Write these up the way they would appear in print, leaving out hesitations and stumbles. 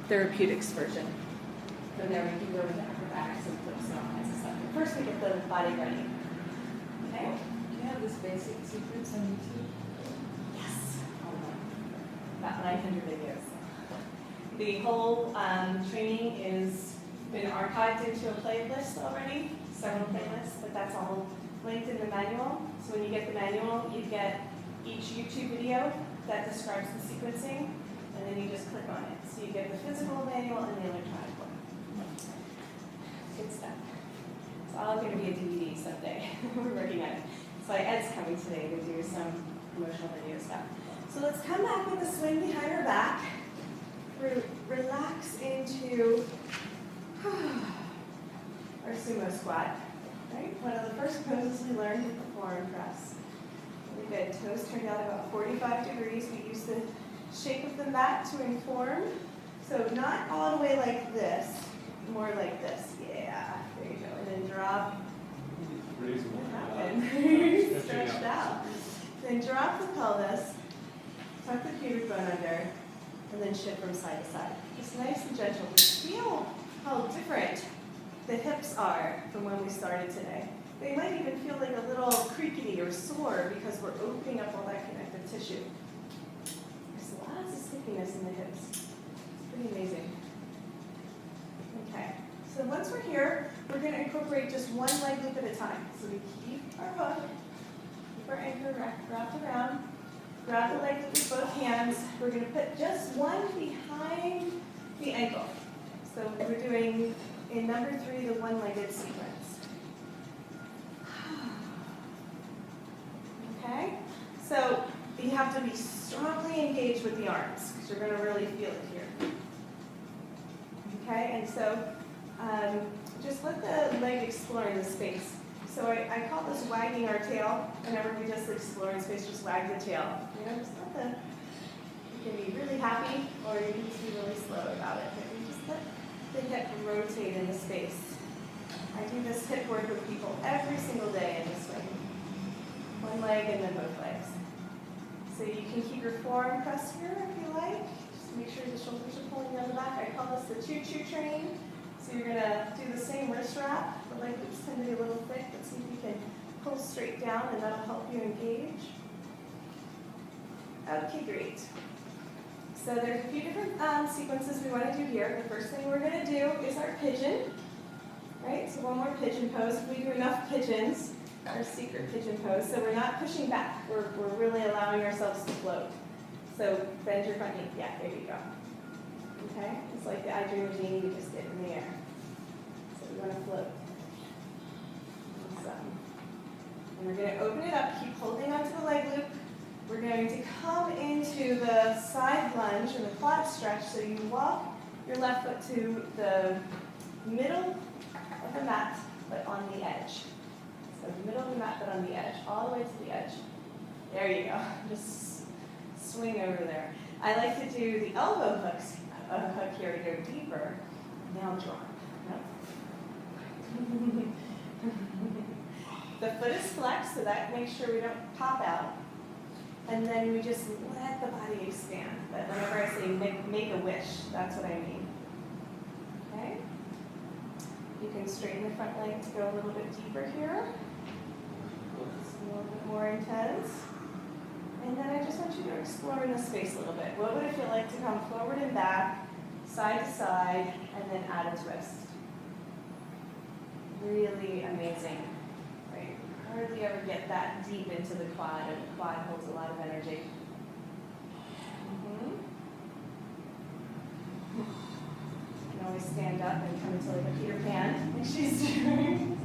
therapeutics version. From there we can go into acrobatics and flips and all kinds of stuff. But first we get the body ready. Okay? Do you have this basic sequence on YouTube? Yes. About 900 videos. The whole training is been archived into a playlist already, several playlists, but that's all linked in the manual. So when you get the manual, you get each YouTube video that describes the sequencing, and then you just click on it. So you get the physical manual and the electronic one. Good stuff. It's all going to be a DVD someday. We're working on it. So Ed's coming today to do some promotional video stuff. So let's come back with the swing behind our back. Relax into our sumo squat. Right? One of the first poses we learned is the forearm press. Really good. Toes turned out about 45 degrees. We use the shape of the mat to inform. So not all the way like this, more like this. Yeah, there you go. And then drop. What happened? Stretched out. Then drop the pelvis, tuck the pubic bone under, and then shift from side to side. Just nice and gentle. But feel how different the hips are from when we started today. They might even feel like a little creaky or sore because we're opening up all that connective tissue. There's lots of stickiness in the hips. It's pretty amazing. Okay, so once we're here, we're going to incorporate just one leg loop at a time. So we keep our hook, keep our anchor wrapped around, grab the leg loop with both hands. We're going to put just one behind the ankle. So we're doing, in number 3, the one-legged sequence. Okay? So you have to be strongly engaged with the arms, because you're going to really feel it here. Okay? And so just let the leg explore in the space. So I call this wagging our tail. Whenever we just explore in space, just wag the tail. You know, just let the, you can be really happy, or you can just be really slow about it. But you just let the hip rotate in the space. I do this hip work with people every single day in this way. One leg and then both legs. So you can keep your forearm pressed here if you like. Just make sure the shoulders are pulling down the back. I call this the choo-choo train. So you're going to do the same wrist wrap. The leg loops tend to be a little thick, but see if you can pull straight down, and that'll help you engage. Okay, great. So there's a few different sequences we want to do here. The first thing we're going to do is our pigeon. Right? So one more pigeon pose. If we do enough pigeons, our secret pigeon pose. So we're not pushing back. We're really allowing ourselves to float. So bend your front knee. Yeah, there you go. Okay? It's like the I Dream of Jeannie you just did in the air. So we want to float. Awesome. And we're going to open it up. Keep holding onto the leg loop. We're going to come into the side lunge and the quad stretch. So you walk your left foot to the middle of the mat, but on the edge. So the middle of the mat, but on the edge. All the way to the edge. There you go. Just swing over there. I like to do the elbow hooks. A hook here to go deeper. Now drop. Nope. The foot is flexed, so that makes sure we don't pop out. And then we just let the body expand. But whenever I say make a wish, that's what I mean. Okay? You can straighten the front leg to go a little bit deeper here. Just a little bit more intense. And then I just want you to explore in the space a little bit. What would it feel like to come forward and back, side to side, and then add a twist? Really amazing. Right? You hardly ever get that deep into the quad, and the quad holds a lot of energy. You can always stand up and come into like a Peter Pan, like she's doing.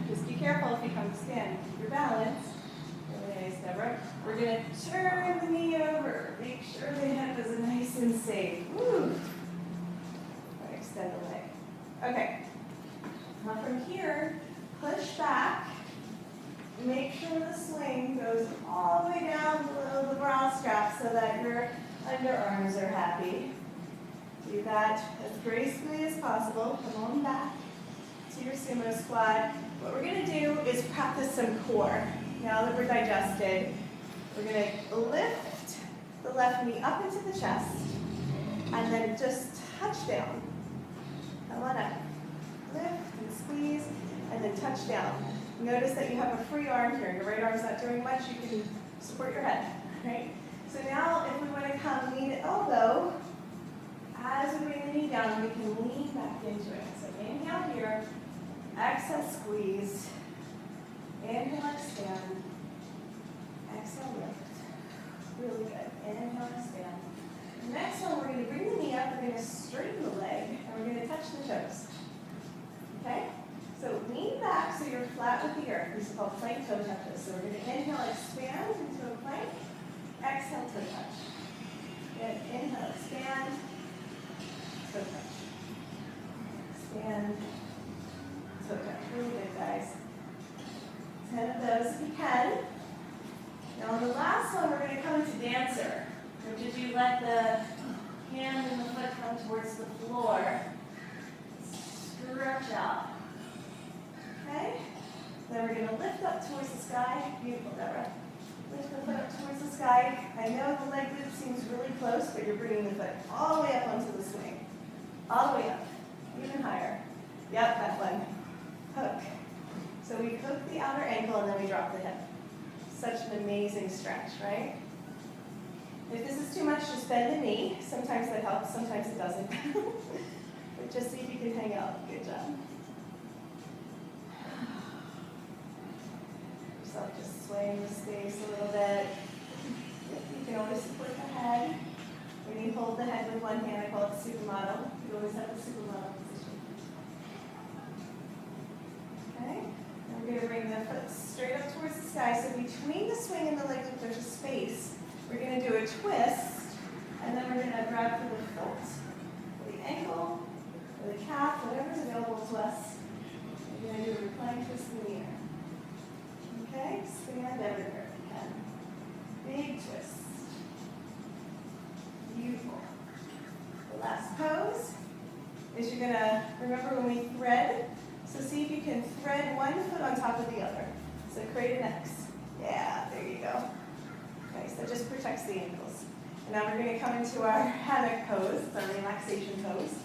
Just be careful if you come to stand. Keep your balance. Really nice, Deborah. We're going to turn the knee over. Make sure the hip is nice and safe. Woo. Extend the leg. Okay. Now from here, push back. Make sure the swing goes all the way down below the bra strap so that your underarms are happy. Do that as gracefully as possible. Come on back to your sumo squat. What we're going to do is practice some core. Now that we're digested, we're going to lift the left knee up into the chest, and then just touch down. Come on up. Lift and squeeze, and then touch down. Notice that you have a free arm here. Your right arm's not doing much. You can support your head, right? So now if we want to come lean the elbow, as we bring the knee down, we can lean back into it. So inhale here, exhale, squeeze. Inhale, expand. Exhale, lift. Really good. Inhale, expand. Next one, we're going to bring the knee up. We're going to straighten the leg, and we're going to touch the toes. Okay? So lean back so you're flat with the earth. These are called plank toe touches. So we're going to inhale, expand into a plank. Exhale, toe touch. Good. Inhale, expand. Toe touch. Expand. Toe touch. Really good, guys. 10 of those if you can. Now on the last one, we're going to come into dancer, which is you let the hand and the foot come towards the floor. Stretch out. Okay? Then we're going to lift up towards the sky. Beautiful, Deborah. Lift the foot up towards the sky. I know the leg loop seems really close, but you're bringing the foot all the way up onto the swing. All the way up. Even higher. Yep, that one. Hook. So we hook the outer ankle and then we drop the hip. Such an amazing stretch, right? If this is too much, just bend the knee. Sometimes that helps, sometimes it doesn't. But just see if you can hang out. Good job. Yourself just swaying the space a little bit. You can always support the head. When you hold the head with one hand, I call it the supermodel. You always have the supermodel position. Okay? And we're going to bring the foot straight up towards the sky. So between the swing and the leg loop, there's a space. We're going to do a twist, and then we're going to grab for the foot, for the ankle, or the calf, whatever's available to us. We're going to do a reclined twist in the air. Okay? Expand everywhere if you can. Big twist. Beautiful. The last pose is you're going to, remember when we thread, so see if you can thread one foot on top of the other. So create an X. Yeah, there you go. Okay, so just protects the ankles. And now we're going to come into our hammock pose, it's our relaxation pose.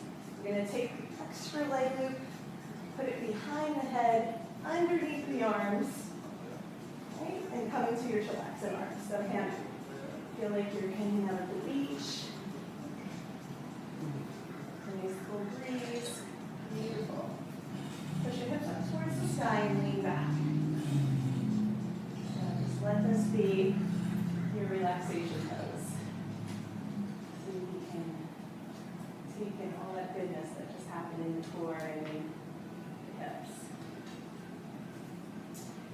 We're going to take the extra leg loop, put it behind the head, underneath the arms, right? And come into your chillaxin arms. So hammock. Feel like you're hanging out at the beach. A nice cool breeze. Beautiful. Push your hips up towards the sky and lean back. So just let this be your relaxation pose. So you can take in all that goodness that just happened in the core and in the hips.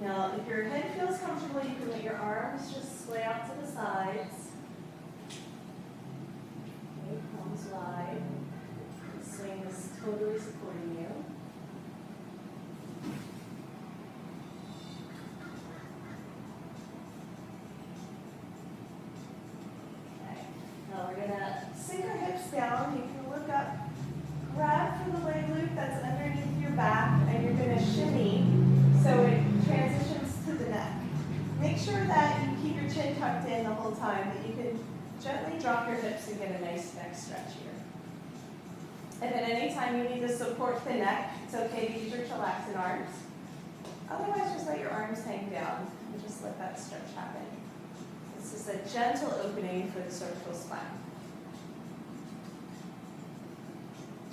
Now, if your head feels comfortable, you can let your arms just sway out to the sides. Okay, palms wide. The swing is totally supporting you. Now we're going to sink our hips down. You can look up, grab for the leg loop that's underneath your back, and you're going to shimmy so it transitions to the neck. Make sure that you keep your chin tucked in the whole time, but you can gently drop your hips and get a nice neck stretch here. If at any time you need to support the neck, it's okay to use your chillaxin arms. Otherwise, just let your arms hang down and just let that stretch happen. This is a gentle opening for the cervical spine.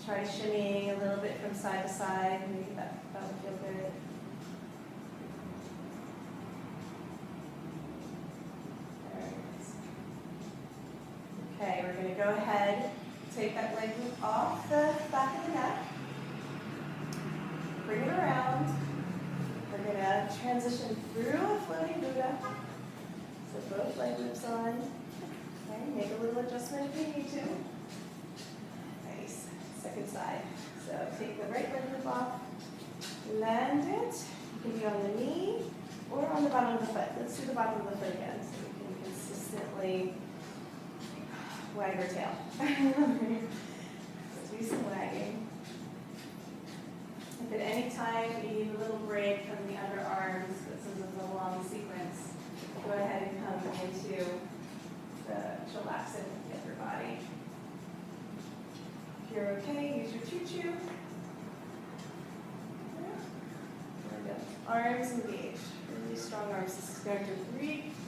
Try shimmying a little bit from side to side. Maybe that would feel good. There it is. Okay, we're going to go ahead, take that leg loop off the back of the neck. Bring it around. We're going to transition through a floating Buddha. So both leg loops on. Okay, make a little adjustment if you need to. Nice. Second side. So take the right leg loop off, land it. You can be on the knee or on the bottom of the foot. Let's do the bottom of the foot again so we can consistently wag our tail. Let's do some wagging. If at any time you need a little break from the underarms, but since it's a long sequence, go ahead and come into the actual laxative of the upper body. If you're okay, use your choo-choo. Arms engaged, really strong arms. This is going to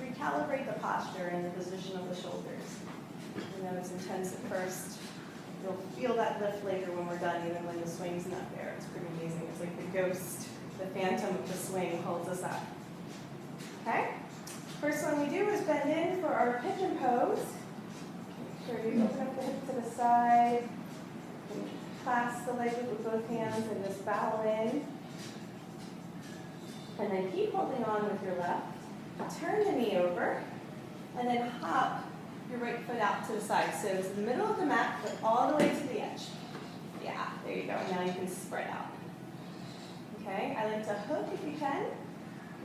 recalibrate the posture and the position of the shoulders. You know, it's intense at first. You'll feel that lift later when we're done, even when the swing's not there. It's pretty amazing. It's like the ghost, the phantom of the swing holds us up. Okay? First one we do is bend in for our pigeon pose. Make sure you open up the hip to the side. Clasp the leg with both hands and just bow in. And then keep holding on with your left. Turn the knee over, and then hop your right foot out to the side. So it's the middle of the mat, but all the way to the edge. Yeah, there you go. Now you can spread out. Okay, I like to hook if you can.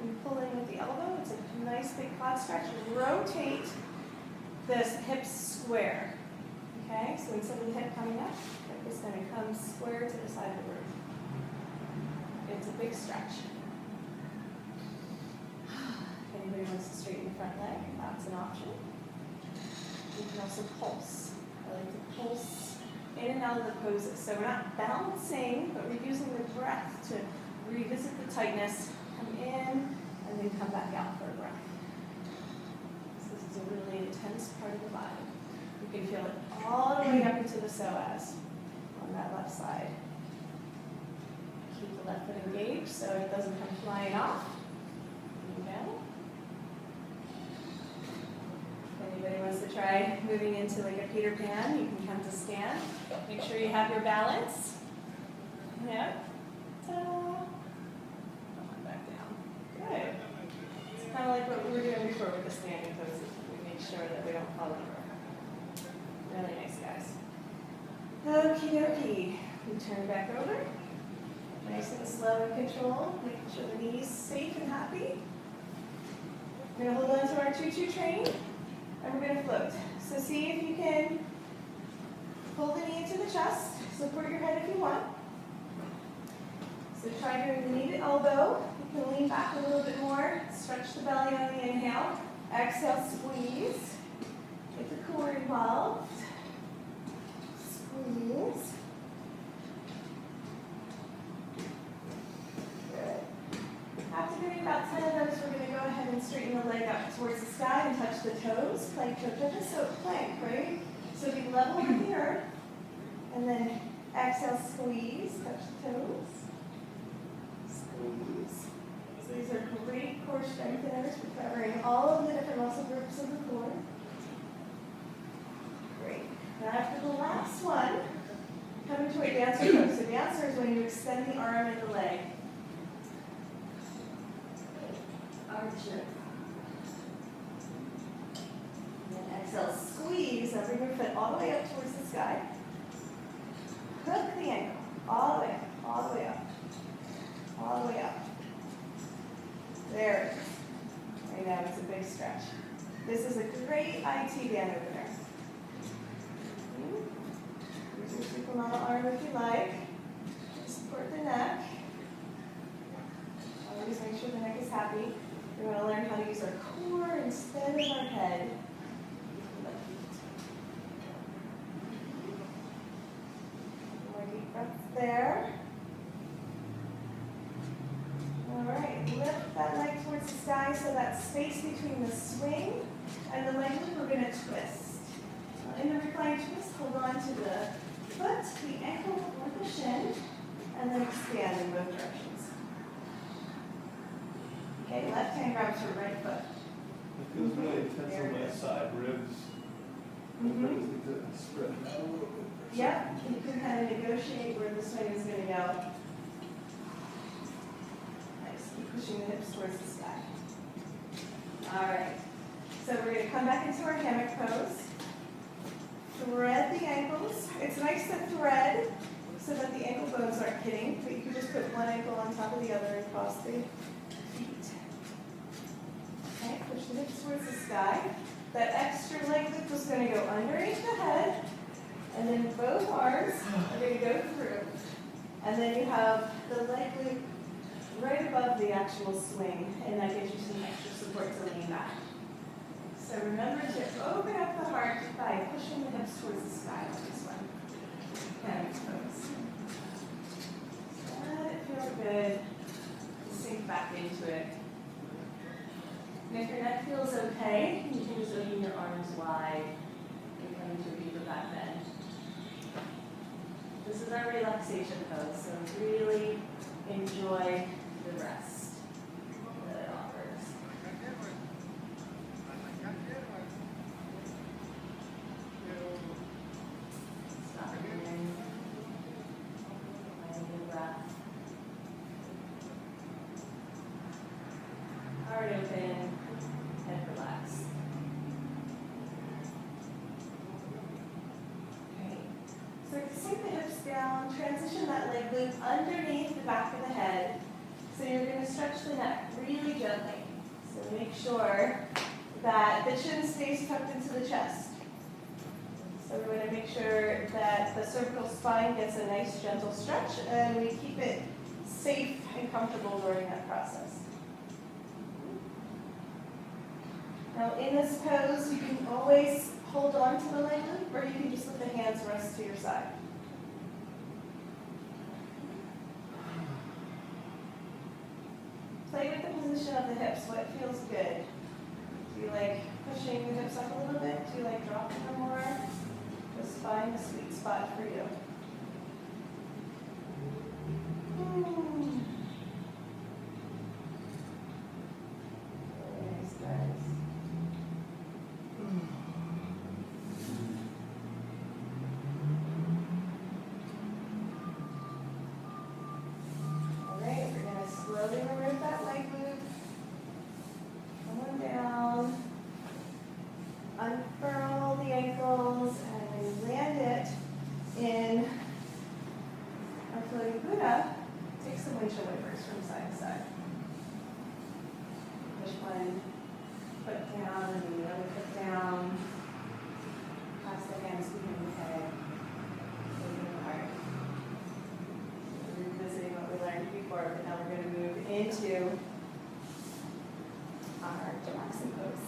And pull in with the elbow. It's a nice big quad stretch. Rotate this hips square. Okay, so instead of the hip coming up, it's going to come square to the side of the room. It's a big stretch. If anybody wants to straighten the front leg, that's an option. You can also pulse. I like to pulse in and out of the poses. So we're not balancing, but we're using the breath to revisit the tightness, come in, and then come back out for a breath. So this is a really intense part of the body. You can feel it all the way up into the psoas on that left side. Keep the left foot engaged so it doesn't come flying off. Down. If anybody wants to try moving into like a Peter Pan, you can come to stand. Make sure you have your balance. Yep. Ta-da. Come on back down. Good. It's kind of like what we were doing before with the standing poses. We make sure that we don't fall over. Really nice, guys. Okie dokie. We turn back over. Nice and slow and controlled. Making sure the knee's safe and happy. We're going to hold on to our choo-choo train, and we're going to float. So see if you can pull the knee into the chest, support your head if you want. So try doing the knee to elbow. You can lean back a little bit more, stretch the belly on the inhale. Exhale, squeeze. Get the core involved. Squeeze. After doing about 10 of those, we're going to go ahead and straighten the leg up towards the sky and touch the toes. Plank toe touches, so plank, right? So be level with the earth. And then exhale, squeeze, touch the toes. Squeeze. So these are great core strengtheners for covering all of the different muscle groups of the core. Great. Now after the last one, come into a dancer pose. So dancer is when you extend the arm and the leg. Archer. And then exhale, squeeze. Now bring your foot all the way up towards the sky. Hook the ankle. All the way up. All the way up. All the way up. There it is. Right now it's a big stretch. This is a great IT band opener. Use your supernova arm if you like. Support the neck. Always make sure the neck is happy. We're going to learn how to use our core instead of our head. More deep breaths there. All right, lift that leg towards the sky so that space between the swing and the leg loop, we're going to twist. In the reclined twist, hold on to the foot, the ankle, or the shin, and then expand in both directions. Okay, left hand grabs your right foot. It feels really intense on my side ribs. Ribs need to spread out a little bit. Yep, you can kind of negotiate where the swing is going to go. Nice, keep pushing the hips towards the sky. All right, so we're going to come back into our hammock pose. Thread the ankles. It's nice to thread so that the ankle bones aren't hitting, but you can just put one ankle on top of the other and cross the feet. Okay, push the hips towards the sky. That extra leg lift is going to go underneath the head, and then both arms are going to go through. And then you have the leg loop right above the actual swing, and that gives you some extra support to lean back. So remember to open up the heart by pushing the hips towards the sky on this one. And pose. Let it feel good. Sink back into it. And if your neck feels okay, you can just open your arms wide and come into a deeper back bend. This is our relaxation pose, so really enjoy the rest that it offers. Stop breathing. Finding your breath. Heart open, head relaxed. Okay. So sink the hips down, transition that leg loop underneath the back of the head. So you're going to stretch the neck really gently. So make sure that the chin stays tucked into the chest. So we're going to make sure that the cervical spine gets a nice gentle stretch and we keep it safe and comfortable during that process. Now in this pose, you can always hold on to the leg loop or you can just let the hands rest to your side. Play with the position of the hips, what feels good? Do you like pushing the hips up a little bit? Do you like dropping them more? Just find the sweet spot for you. Really nice, guys. All right, we're going to slowly remove that leg loop. Come on down. Unfurl the ankles and land it in our floating Buddha. Take some windshield wipers from side to side. Push one foot down and the other foot down. Pass the hands behind the head. Open the heart. We're revisiting what we learned before, but now we're going to move into our relaxing pose.